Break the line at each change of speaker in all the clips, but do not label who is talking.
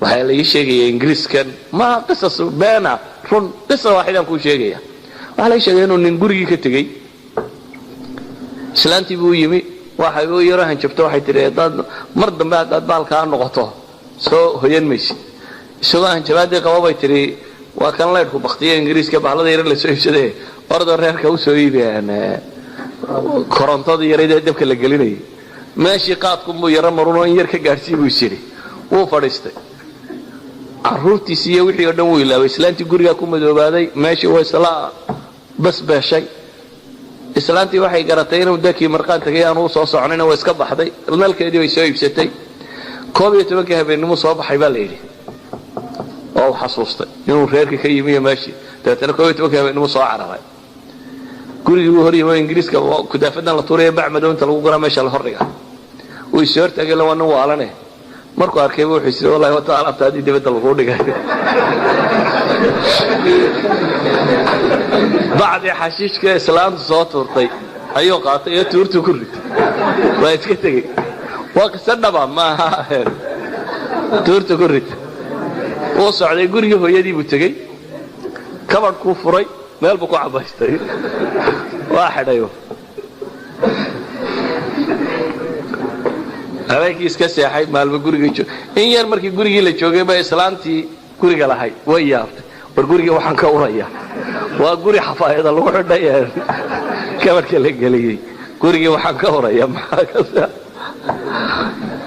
waxaa la ii sheegaya ingiriiskan ma qisas beena run qisa waaxidaan kuu sheegaya waxaa la ii sheegaya inuu nin gurigii ka tegey islaantii buu yimi waxay u yaro hanjabto waxay tidhi haddaad mar dambe haddaad baalkaa noqoto soo hoyan maysid isagoo hanjabaadii qaba bay tidhi waa kan laydhku baktiya ingiriiska bahlada yar la soo iibsadee ordo reerka u soo iibiyaan korontadii yareed ee dabka la gelinayay meeshii qaadkunbuu yaro marunoo in yar ka gaadhsii buu is yidhi wuu fadhiistay carruurtiisi iyo wixii oo dhan wuu ilaabay islaantii gurigaa ku madoobaaday meeshii waa isla basbeeshay islaantii waxay garatay inuu dakii marqaan tagay aanu soo soconayna waa iska baxday nalkeedii way soo iibsatay 11 habeenimo soo baxay baa la yidhi oo xasuustay inuu reerka ka yimi meeshii dabeetana 11 habeenimo soo cararay gurigii uu horiyay ingiriiska ku daafadan la tuuray bacmado inta lagu gura meesha la hordhiga uu soo tagay la wana waalane markuu arkay wuxuu isii wallahi wata alaabtaadii dibadda lagu dhigay بعد حشيش كإسلام صوتورتي أيوة قاطع يتورتو كله ويسكتي وقصنا بقى ما تورتو كله وصع على جوري هو يدي بتجي كمان كوفري ما يلبقوا عباستي واحد أيوة هذاك يسكسي حي ما يلبقوا جوري إن يرمر كي جوري اللي جوجي بإسلامتي جوري على حي وياه برجوري وحن كوريا وجوري حفايض الله حدايا كمان كله قليل جوري وحن كوريا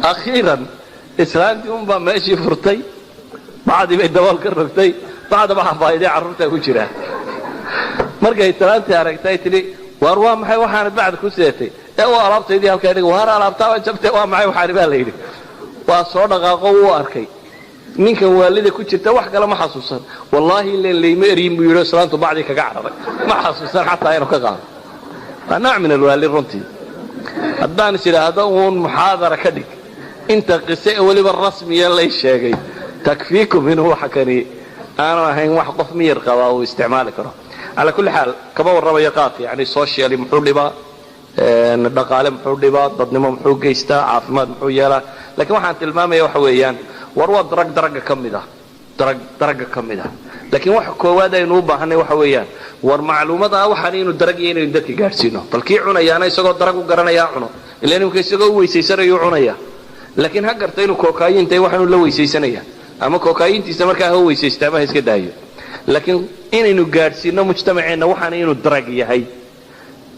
أخيرا إسلامتي ماشي فرتي بعد ما الدوال كرفتي بعد ما حفايضي عرفتها وجرها مرجع إسلامتي عرفتي تلي وأروى معي وحنا بعد كوسيتي هو ألعبت يدي هالكيني وهذا ألعبتها وجبت معي وحاربها ليلي وصورة قوة أركي منك والدي كنت توح قال ما حسوسا والله اللي يمرين بيقولوا سلامته بعدي كقعرة ما حسوسا حتى ينو كقعرة نوع من الوالي الرنتي الدان سيدا هذا هو محاضرة كدك انت قصة ولي بالرسمي يلا الشيء تكفيكم من هو حكني انا هين واحد قف مير قوا واستعمالك على كل حال كما الربيقات يعني السوشيال محول لبا الدقالة محول لبا ضدنما محول جيستا عافمات محول يلا لكن واحد المامة وحويان warwa darag kamida darag kamida laakiin wax koowaad ay noo baahanay waxa weeyaan war macluumada waxaan inuu darag inuu dadka gaarsiino balkii cunayaana isagoo darag u garanaya cuno ilaa inuu isagoo weesaysanayo cunaya laakiin ha gartay inuu kookayintay waxaan la weesaysanaya ama kookayintiisa markaa ha weesaystaa ma iska daayo laakiin inaynu gaarsiino mujtamaceena waxaan inuu darag yahay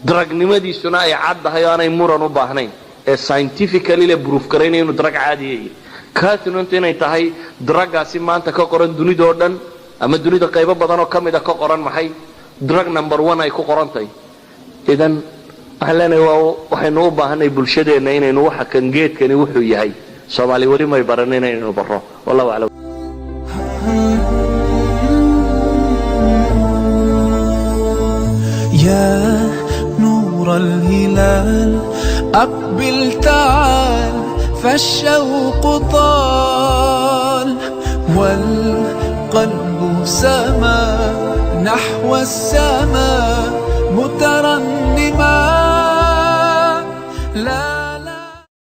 daragnimadiisuna ay caddahay oo aanay muran u baahnayn ee scientifically la proof gareynay inuu darag caadi yahay kaasina inay tahay dragaasi maanta ka qoran dunida oo dhan ama dunida qaybo badan oo kamid ah ka qoran maxay drug number 1 ay ku qorantay idan ahlan waxaynu u baahanay bulshadeena inaynu waxa kan geedkani wuxuu yahay Soomaali wari may baranayna inaynu baro wallahu a'lam
يا نور الهلال أقبل تعال فالشوق طال والقلب سما نحو السماء مترنما